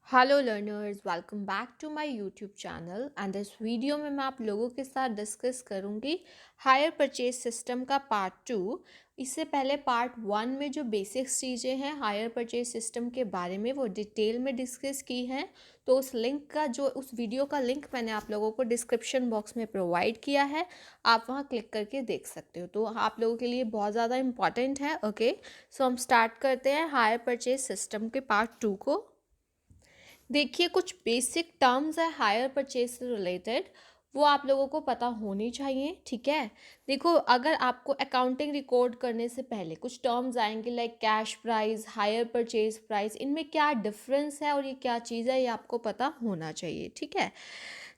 Hello learners, welcome back to my YouTube channel and इस video में मैं आप लोगों के साथ डिस्कस करूंगी हायर परचेज सिस्टम का पार्ट टू। इससे पहले पार्ट वन में जो बेसिक्स चीज़ें हैं हायर परचेज सिस्टम के बारे में वो डिटेल में डिस्कस की हैं। तो उस वीडियो का लिंक मैंने आप लोगों को डिस्क्रिप्शन बॉक्स में प्रोवाइड किया है। आप वहाँ क्लिक करके देख सकते हो, तो आप लोगों के लिए बहुत ज़्यादा इंपॉर्टेंट है। ओके, सो हम स्टार्ट करते हैं हायर परचेज सिस्टम के पार्ट टू को। देखिए, कुछ बेसिक टर्म्स है हायर परचेज से रिलेटेड, वो आप लोगों को पता होनी चाहिए। ठीक है, देखो, अगर आपको अकाउंटिंग रिकॉर्ड करने से पहले कुछ टर्म्स आएंगे like cash price, higher purchase price, इनमें क्या डिफरेंस है और ये क्या चीज़ है, ये आपको पता होना चाहिए। ठीक है,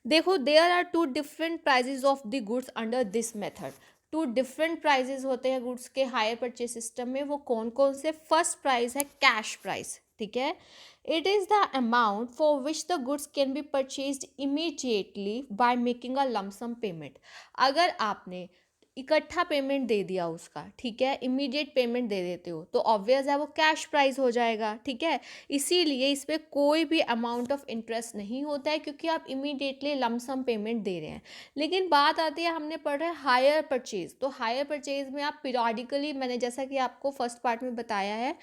देखो, there are two different prices of the goods under this method. Two different prices होते हैं गुड्स के हायर परचेज सिस्टम में। वो कौन कौन से? फर्स्ट प्राइस है कैश प्राइस। ठीक है, it is the amount for which the goods can be purchased immediately by making a lump sum payment. अगर आपने इकट्ठा पेमेंट दे दिया उसका, ठीक है, इमीडिएट पेमेंट दे देते हो, तो ऑब्वियस है वो कैश प्राइस हो जाएगा। ठीक है, इसीलिए इस पर कोई भी अमाउंट ऑफ इंटरेस्ट नहीं होता है क्योंकि आप इमीडिएटली लमसम पेमेंट दे रहे हैं। लेकिन बात आती है, हमने पढ़ा है हायर परचेज। तो हायर परचेज में आप पीरियडिकली, मैंने जैसा कि आपको फर्स्ट पार्ट में बताया है,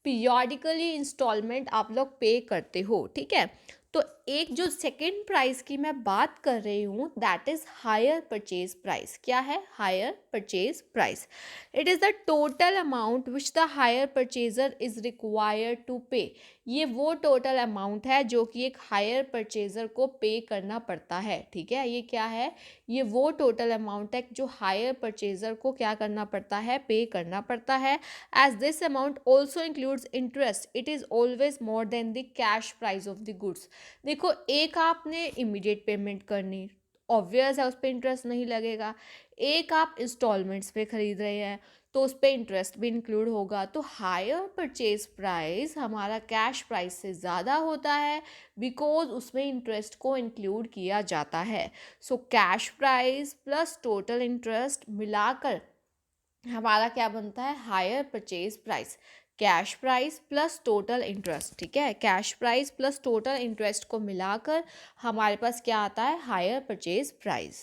पीरियडिकली इंस्टॉलमेंट आप लोग पे करते हो। ठीक है, तो एक जो सेकेंड प्राइस की मैं बात कर रही हूँ that is hire purchase price. क्या है? Hire purchase price. It is the total amount which the hire purchaser is required to pay. ये वो टोटल अमाउंट है जो कि एक हायर परचेजर को पे करना पड़ता है। ठीक है, ये क्या है? ये वो टोटल अमाउंट है जो हायर परचेजर को क्या करना पड़ता है? पे करना पड़ता है। As this amount also includes interest, it is always more than the cash price of the goods. देखो, एक आपने इमीडिएट पेमेंट करनी, ऑब्वियस है उस पर इंटरेस्ट नहीं लगेगा। एक आप इंस्टॉलमेंट्स पे खरीद रहे हैं तो उस पर इंटरेस्ट भी इंक्लूड होगा। तो हायर परचेज प्राइस हमारा कैश प्राइस से ज़्यादा होता है बिकॉज उसमें इंटरेस्ट को इंक्लूड किया जाता है। So cash price plus total interest मिलाकर हमारा क्या बनता है? Hire purchase price. Cash price plus total interest. ठीक है, cash price plus total interest को मिलाकर हमारे पास क्या आता है? Hire purchase price.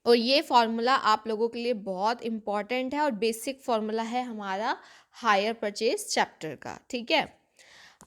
और ये फॉर्मूला आप लोगों के लिए बहुत इंपॉर्टेंट है और बेसिक फॉर्मूला है हमारा हायर परचेज चैप्टर का। ठीक है,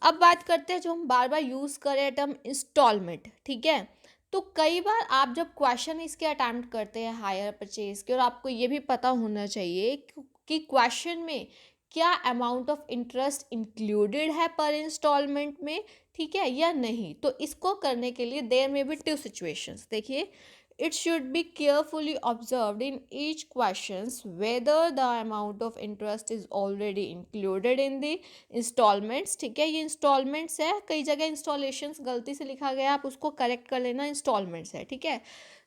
अब बात करते हैं जो हम बार बार यूज़ करें टर्म इंस्टॉलमेंट। ठीक है, तो कई बार आप जब क्वेश्चन इसके अटेम्प्ट करते हैं हायर परचेज के, और आपको ये भी पता होना चाहिए कि क्वेश्चन में क्या अमाउंट ऑफ इंटरेस्ट इंक्लूडेड है पर इंस्टॉलमेंट में, ठीक है, या नहीं। तो इसको करने के लिए देयर में बी टू सिचुएशंस। देखिए, it should be carefully observed in each questions whether the amount of interest is already included in the installments। ठीक है, ये installments है, कई जगह installations गलती से लिखा गया, आप उसको करेक्ट कर लेना, installments है। ठीक है,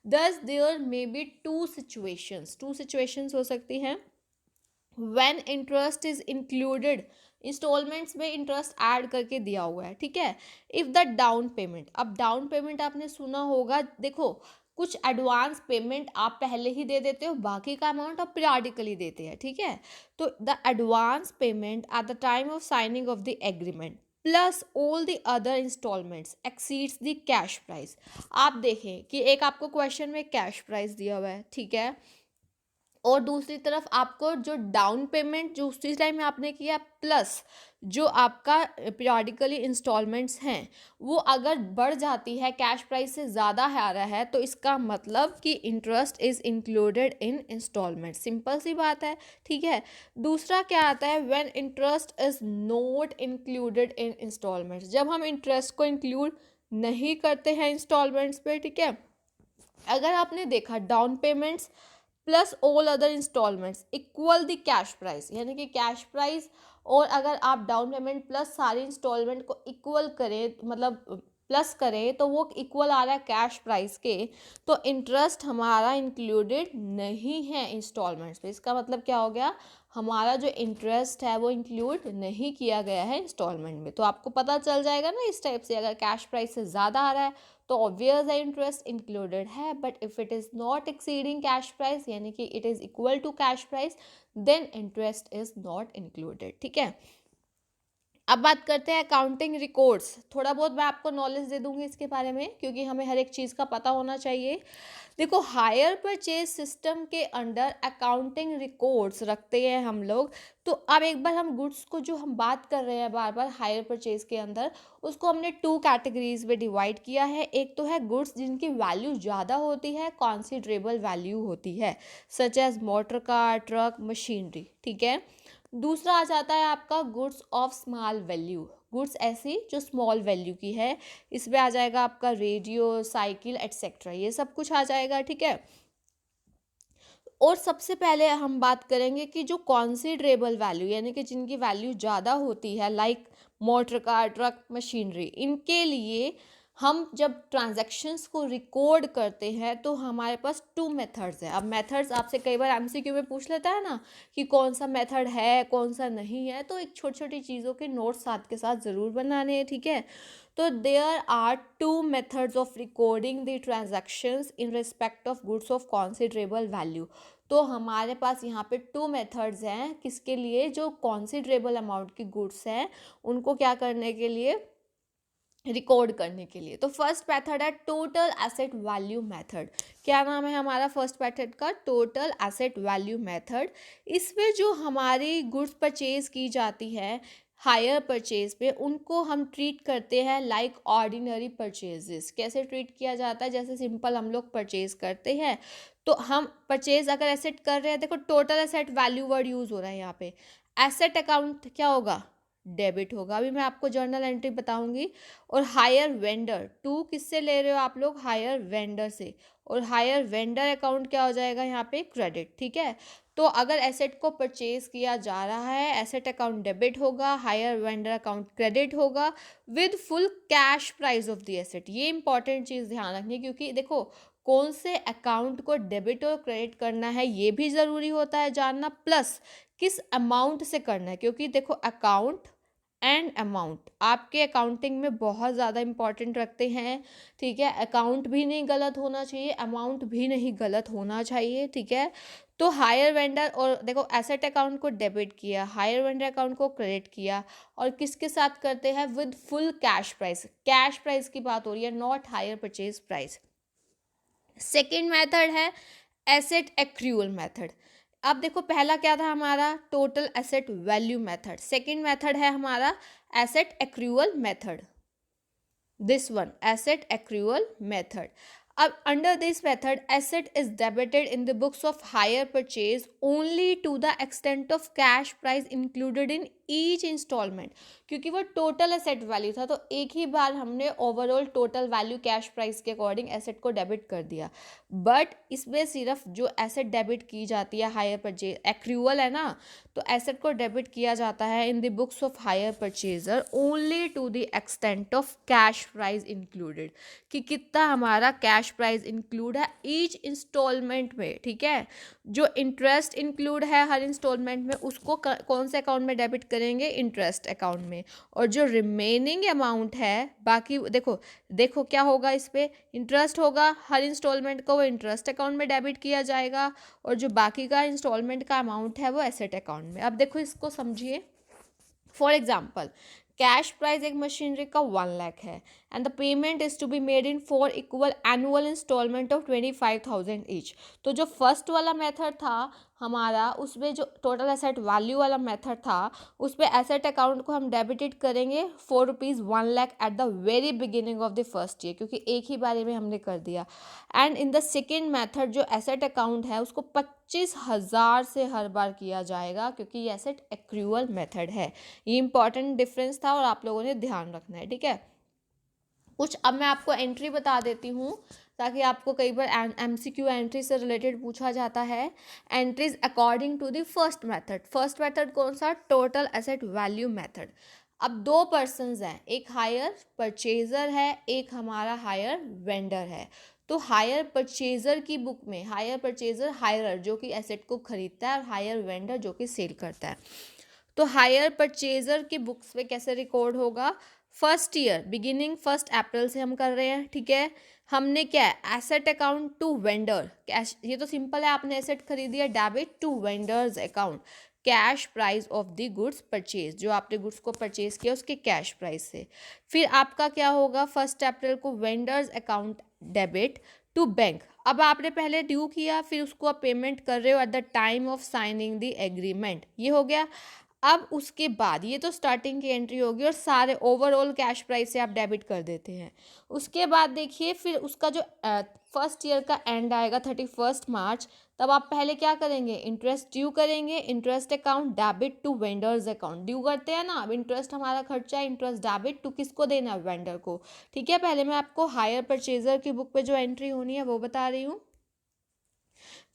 thus there may be two situations हो सकती हैं when interest is included। Instalments में इंटरेस्ट ऐड करके दिया हुआ है। ठीक है, इफ द डाउन पेमेंट, अब डाउन पेमेंट आपने सुना होगा, देखो, कुछ एडवांस पेमेंट आप पहले ही दे देते हो, बाकी का अमाउंट आप पीरियडिकली देते हैं। ठीक है, तो the advance payment at the time of signing of the agreement plus all the other installments exceeds the cash price. आप देखें कि एक आपको क्वेश्चन में कैश प्राइस दिया हुआ है, ठीक है, और दूसरी तरफ आपको जो डाउन पेमेंट जो उसी टाइम में आपने किया प्लस जो आपका पीरियडिकली इंस्टॉलमेंट्स हैं वो अगर बढ़ जाती है, कैश प्राइस से ज़्यादा आ रहा है, तो इसका मतलब कि interest is included in instalment. Simple सी बात है। ठीक है, दूसरा क्या आता है? When interest is not included in instalments, जब हम इंटरेस्ट को इंक्लूड नहीं करते हैं इंस्टॉलमेंट्स पे। ठीक है, अगर आपने देखा down payments plus all other installments equal the cash price, यानी कि कैश प्राइस, और अगर आप डाउन पेमेंट प्लस सारे इंस्टॉलमेंट को इक्वल करें, मतलब प्लस करें, तो वो इक्वल आ रहा है कैश प्राइस के, तो इंटरेस्ट हमारा इंक्लूडेड नहीं है इंस्टॉलमेंट्स पे। इसका मतलब क्या हो गया? हमारा जो इंटरेस्ट है वो इंक्लूड नहीं किया गया है इंस्टॉलमेंट में। तो आपको पता चल जाएगा ना इस टाइप से, अगर कैश प्राइस से ज़्यादा आ रहा है तो ऑब्वियस है इंटरेस्ट इंक्लूडेड है, but if it is not exceeding cash price, यानी कि it is equal to cash price, then interest is not included. ठीक है, अब बात करते हैं अकाउंटिंग रिकॉर्ड्स। थोड़ा बहुत मैं आपको नॉलेज दे दूंगी इसके बारे में, क्योंकि हमें हर एक चीज़ का पता होना चाहिए। देखो, हायर परचेज सिस्टम के अंडर अकाउंटिंग रिकॉर्ड्स रखते हैं हम लोग। तो अब एक बार हम गुड्स को, जो हम बात कर रहे हैं बार बार हायर परचेज के अंदर, उसको हमने टू कैटेगरीज में डिवाइड किया है। एक तो है गुड्स जिनकी वैल्यू ज़्यादा होती है, कॉन्सिडरेबल वैल्यू होती है, such as motor car, truck, machinery, ठीक है। दूसरा आ जाता है आपका goods of small value, goods ऐसी जो स्मॉल वैल्यू की है। इसमें आ जाएगा आपका रेडियो, साइकिल एटसेट्रा, ये सब कुछ आ जाएगा, ठीक है। और सबसे पहले हम बात करेंगे कि जो कॉन्सिडरेबल वैल्यू, यानी कि जिनकी वैल्यू ज़्यादा होती है, like motor car, truck, machinery, इनके लिए हम जब ट्रांजैक्शंस को रिकॉर्ड करते हैं तो हमारे पास टू मेथड्स हैं। अब मेथड्स आपसे कई बार एमसीक्यू में पूछ लेता है ना कि कौन सा मेथड है, कौन सा नहीं है, तो एक छोटी छोटी चीज़ों के नोट्स साथ के साथ ज़रूर बनाने हैं, ठीक है। तो there are two methods of recording the transactions in respect of goods of considerable value. तो हमारे पास यहाँ पे टू मेथड्स हैं, किसके लिए, जो कॉन्सिडरेबल अमाउंट की गुड्स हैं उनको क्या करने के लिए, रिकॉर्ड करने के लिए। तो फर्स्ट मेथड है टोटल एसेट वैल्यू मेथड। क्या नाम है हमारा फर्स्ट मेथड का, टोटल एसेट वैल्यू मेथड। इसमें जो हमारी गुड्स परचेज की जाती है हायर परचेज पे, उनको हम ट्रीट करते हैं लाइक ऑर्डिनरी परचेजेस। कैसे ट्रीट किया जाता है, जैसे सिंपल हम लोग परचेज करते हैं, तो हम परचेज अगर एसेट कर रहे हैं, देखो total asset value word use हो रहा है यहाँ पे। एसेट अकाउंट क्या होगा, डेबिट होगा, अभी मैं आपको जर्नल एंट्री बताऊंगी। और हायर वेंडर, टू किससे ले रहे हो आप लोग, हायर वेंडर से, और हायर वेंडर अकाउंट क्या हो जाएगा यहाँ पे, क्रेडिट, ठीक है। तो अगर एसेट को परचेज किया जा रहा है, एसेट अकाउंट डेबिट होगा, हायर वेंडर अकाउंट क्रेडिट होगा, with full cash price of the asset. ये इंपॉर्टेंट चीज़ ध्यान रखनी, क्योंकि देखो कौन से अकाउंट को डेबिट और क्रेडिट करना है ये भी ज़रूरी होता है जानना, प्लस किस अमाउंट से करना है, क्योंकि देखो अकाउंट एंड अमाउंट आपके अकाउंटिंग में बहुत ज़्यादा इंपॉर्टेंट रखते हैं, ठीक है। अकाउंट भी नहीं गलत होना चाहिए, अमाउंट भी नहीं गलत होना चाहिए, ठीक है। तो हायर वेंडर, और देखो एसेट अकाउंट को डेबिट किया, हायर वेंडर अकाउंट को क्रेडिट किया, और किसके साथ करते हैं, with full cash price. Cash price की बात हो रही है, not hire purchase price. Second method है एसेट एक्रूअल मेथड। अब देखो पहला क्या था हमारा, total asset value method. Second method है हमारा asset accrual method, this one asset accrual method. अब under this method asset is debited in the books of hire purchase only to the extent of cash price included in each installment. क्योंकि वो total asset value था, तो एक ही बार हमने overall total value cash price के according asset को debit कर दिया। बट इसमें सिर्फ जो एसेट डेबिट की जाती है हायर परचेज, एक्रूअल है ना, तो एसेट को डेबिट किया जाता है in the books of hire purchaser only to the extent of cash price included, कि कितना हमारा कैश प्राइस इंक्लूड है ईच इंस्टॉलमेंट में, ठीक है। जो इंटरेस्ट इंक्लूड है हर इंस्टॉलमेंट में, उसको कौन से अकाउंट में डेबिट करेंगे, इंटरेस्ट अकाउंट में। और जो रिमेनिंग अमाउंट है बाकी, देखो देखो क्या होगा, इस पे इंटरेस्ट होगा, हर इंस्टॉलमेंट को वो इंटरेस्ट अकाउंट में डेबिट किया जाएगा, और जो बाकी का इंस्टॉलमेंट का अमाउंट है वो एसेट अकाउंट में। अब देखो इसको समझिए। फॉर एग्जाम्पल, कैश प्राइस एक मशीनरी का 1 लाख है, and the payment is to be made in 4 equal annual installment of 25,000 each. तो जो फर्स्ट वाला मेथड था हमारा, उसमें जो टोटल एसेट वैल्यू वाला मेथड था, उसमें एसेट अकाउंट को हम डेबिटेड करेंगे 4 rupees 1 lakh at the very beginning of the first year, क्योंकि एक ही बारे में हमने कर दिया। And in the second method जो एसेट अकाउंट है उसको 25,000 से हर बार किया जाएगा, क्योंकि ये एसेट एक्रूअल मेथड है। ये इंपॉर्टेंट डिफरेंस था और आप लोगों ने ध्यान रखना है, ठीक है। कुछ अब मैं आपको एंट्री बता देती हूँ, ताकि आपको कई बार एमसीक्यू एंट्री से रिलेटेड पूछा जाता है। Entries according to the first method. First method कौन सा, टोटल एसेट वैल्यू मेथड। अब दो पर्सन्स हैं, एक हायर परचेजर है, एक हमारा हायर वेंडर है। तो हायर परचेजर की बुक में, हायर परचेजर हायरर जो कि एसेट को खरीदता है, और हायर वेंडर जो कि सेल करता है। तो हायर परचेजर की बुक्स पे कैसे रिकॉर्ड होगा, फर्स्ट ईयर बिगिनिंग 1 अप्रैल से हम कर रहे हैं, ठीक है। हमने क्या है, asset account to vendor cash, ये तो सिंपल है, आपने एसेट खरीदी है, debit to vendor's account. Cash price of the goods purchase, जो आपने गुड्स को परचेज किया उसके कैश प्राइस से। फिर आपका क्या होगा, 1 अप्रैल को vendor's account debit to bank. अब आपने पहले ड्यू किया, फिर उसको आप पेमेंट कर रहे हो eight the time of signing the agreement, ये हो गया। अब उसके बाद ये तो स्टार्टिंग की एंट्री होगी और सारे ओवरऑल कैश प्राइस से आप डेबिट कर देते हैं। उसके बाद देखिए फिर उसका जो फर्स्ट ईयर का एंड आएगा 31 मार्च, तब आप पहले क्या करेंगे, इंटरेस्ट ड्यू करेंगे, interest account debit to vendor's account. Due करते हैं ना, अब इंटरेस्ट हमारा खर्चा है, इंटरेस्ट डेबिट टू किसको देना है, वेंडर को। ठीक है, पहले मैं आपको हायर परचेजर की बुक पे जो एंट्री होनी है वो बता रही हूँ।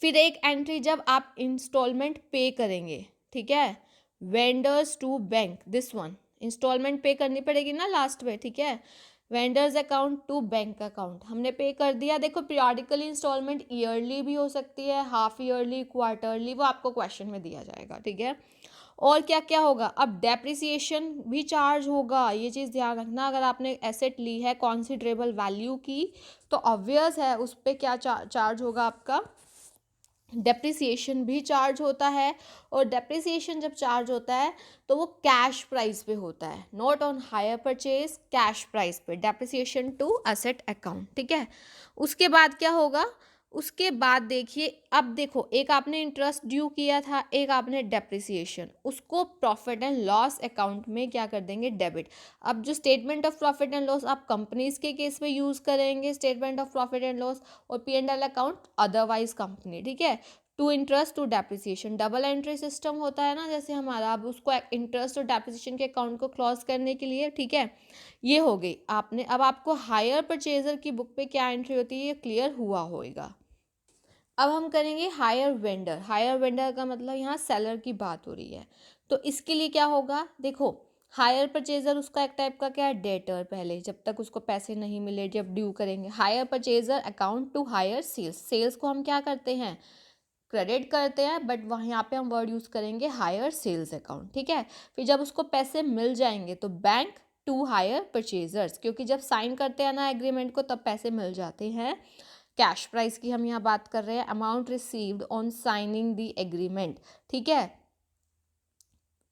फिर एक एंट्री जब आप इंस्टॉलमेंट पे करेंगे, ठीक है, vendor's to bank, this one installment pay करनी पड़ेगी ना लास्ट में, ठीक है। Vendor's account to bank account हमने पे कर दिया। देखो पीरियडिकली इंस्टॉलमेंट ईयरली भी हो सकती है, हाफ ईयरली, क्वार्टरली, वो आपको क्वेश्चन में दिया जाएगा, ठीक है। और क्या क्या होगा, अब डेप्रिसिएशन भी चार्ज होगा, ये चीज़ ध्यान रखना। अगर आपने एसेट ली है कॉन्सिडरेबल वैल्यू की तो ऑब्वियस है उस पर क्या चार्ज होगा, आपका डेप्रिसिएशन भी चार्ज होता है। और डेप्रिसिएशन जब चार्ज होता है तो वो कैश प्राइस पे होता है, not on hire purchase, cash price पे डेप्रिसिएशन टू असेट अकाउंट, ठीक है। उसके बाद क्या होगा, उसके बाद देखिए, अब देखो एक आपने इंटरेस्ट ड्यू किया था, एक आपने डेप्रिसिएशन, उसको प्रॉफिट एंड लॉस अकाउंट में क्या कर देंगे, डेबिट। अब जो statement of profit and loss आप कंपनीज के केस में यूज़ करेंगे, statement of profit and loss, और P&L अकाउंट अदरवाइज कंपनी, ठीक है। To interest to depreciation, double entry system होता है ना जैसे हमारा, अब उसको इंटरेस्ट और डेप्रिसिएशन के अकाउंट को क्लोज करने के लिए, ठीक है। ये हो गई आपने। अब आपको हायर परचेजर की बुक पे क्या एंट्री होती है ये क्लियर हुआ होगा। अब हम करेंगे हायर वेंडर। हायर वेंडर का मतलब यहाँ सेलर की बात हो रही है, तो इसके लिए क्या होगा, देखो हायर परचेजर उसका एक टाइप का क्या है, डेटर, पहले जब तक उसको पैसे नहीं मिले जब ड्यू करेंगे। Hire purchaser account to hire sales, sales को हम क्या करते हैं, क्रेडिट करते हैं, बट वहाँ यहाँ पे हम वर्ड यूज़ करेंगे हायर सेल्स अकाउंट, ठीक है। फिर जब उसको पैसे मिल जाएंगे तो बैंक टू हायर परचेजर्स, क्योंकि जब साइन करते हैं ना एग्रीमेंट को तब पैसे मिल जाते हैं। कैश प्राइस की हम यहाँ बात कर रहे हैं, amount received on signing the agreement, ठीक है।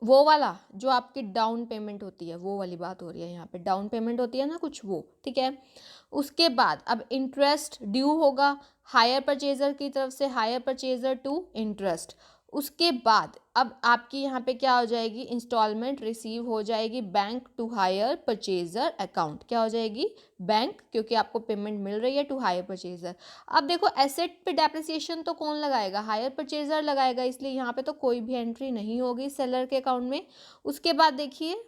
वो वाला जो आपकी डाउन पेमेंट होती है वो वाली बात हो रही है, यहाँ पे डाउन पेमेंट होती है ना कुछ, वो, ठीक है। उसके बाद अब इंटरेस्ट ड्यू होगा हायर परचेजर की तरफ से, हायर परचेजर टू इंटरेस्ट। उसके बाद अब आपकी यहाँ पे क्या हो जाएगी, इंस्टॉलमेंट रिसीव हो जाएगी bank to hire purchaser account, क्या हो जाएगी, बैंक, क्योंकि आपको पेमेंट मिल रही है टू हायर परचेजर। अब देखो एसेट पे डेप्रिसिएशन तो कौन लगाएगा, हायर परचेजर लगाएगा, इसलिए यहाँ पे तो कोई भी एंट्री नहीं होगी सेलर के अकाउंट में। उसके बाद देखिए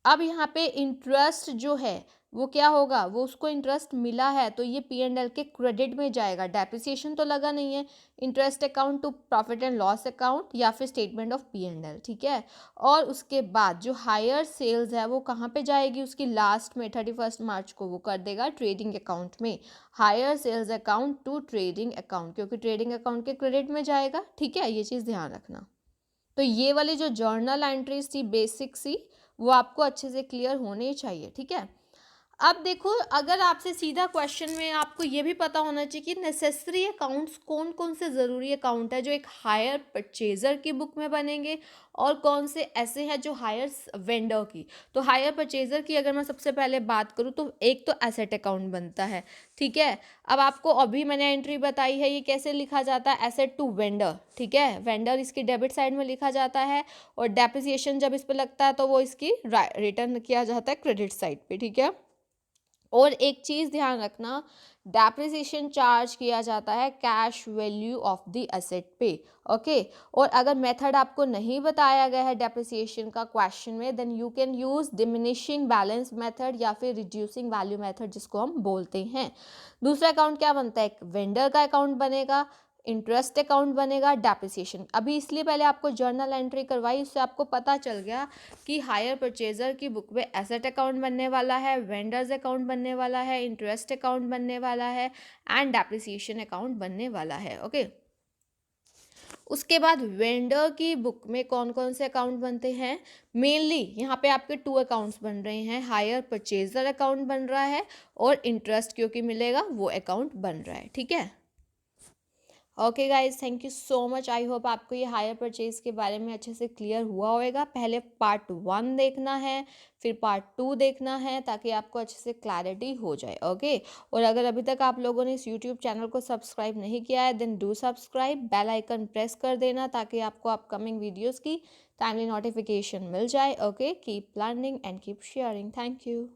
अब यहाँ पे इंटरेस्ट जो है वो क्या होगा, वो उसको इंटरेस्ट मिला है तो ये P&L के क्रेडिट में जाएगा, डेप्रिसिएशन तो लगा नहीं है। Interest account to profit and loss account या फिर स्टेटमेंट ऑफ P&L, ठीक है। और उसके बाद जो हायर सेल्स है वो कहाँ पे जाएगी, उसकी लास्ट में 31 मार्च को वो कर देगा ट्रेडिंग अकाउंट में, hire sales account to trading account, क्योंकि ट्रेडिंग अकाउंट के क्रेडिट में जाएगा, ठीक है। ये चीज़ ध्यान रखना। तो ये वाली जो जर्नल एंट्रीज थी बेसिक सी, वो आपको अच्छे से क्लियर होने चाहिए, ठीक है। अब देखो अगर आपसे सीधा क्वेश्चन में आपको ये भी पता होना चाहिए कि नेसेसरी अकाउंट्स कौन कौन से ज़रूरी अकाउंट है जो एक हायर परचेज़र की बुक में बनेंगे और कौन से ऐसे हैं जो हायर वेंडर की। तो हायर परचेज़र की अगर मैं सबसे पहले बात करूँ तो एक तो एसेट अकाउंट बनता है, ठीक है। अब आपको अभी मैंने एंट्री बताई है, ये कैसे लिखा जाता है, एसेट टू वेंडर, ठीक है। वेंडर इसकी डेबिट साइड में लिखा जाता है और डेप्रिसिएशन जब इस पर लगता है तो वो इसकी रिटर्न किया जाता है क्रेडिट साइड पे, ठीक है। और एक चीज़ ध्यान रखना, डेप्रिसिएशन चार्ज किया जाता है cash value of the asset पे, ओके। और अगर मेथड आपको नहीं बताया गया है डेप्रिसिएशन का क्वेश्चन में, then you can use diminishing balance method या फिर रिड्यूसिंग वैल्यू मेथड जिसको हम बोलते हैं। दूसरा अकाउंट क्या बनता है, एक वेंडर का अकाउंट बनेगा, इंटरेस्ट अकाउंट बनेगा, डेप्रिसिएशन। अभी इसलिए पहले आपको जर्नल एंट्री करवाई, उससे आपको पता चल गया कि हायर परचेजर की बुक में एसेट अकाउंट बनने वाला है, वेंडर्स अकाउंट बनने वाला है, इंटरेस्ट अकाउंट बनने वाला है एंड डेप्रिसिएशन अकाउंट बनने वाला है, ओके। उसके बाद वेंडर की बुक में कौन कौन से अकाउंट बनते हैं, मेनली यहाँ पे आपके 2 अकाउंट्स बन रहे हैं, हायर परचेजर अकाउंट बन रहा है और इंटरेस्ट क्योंकि मिलेगा वो अकाउंट बन रहा है, ठीक है। Okay guys, thank you so much. I hope आपको ये हायर परचेज के बारे में अच्छे से क्लियर हुआ होगा। पहले पार्ट 1 देखना है, फिर पार्ट 2 देखना है, ताकि आपको अच्छे से क्लैरिटी हो जाए। ओके, और अगर अभी तक आप लोगों ने इस यूट्यूब चैनल को सब्सक्राइब नहीं किया है, then do subscribe, bell icon press कर देना, ताकि आपको अपकमिंग वीडियोज़ की टाइमली नोटिफिकेशन मिल जाए। Okay, keep learning and keep sharing. Thank you.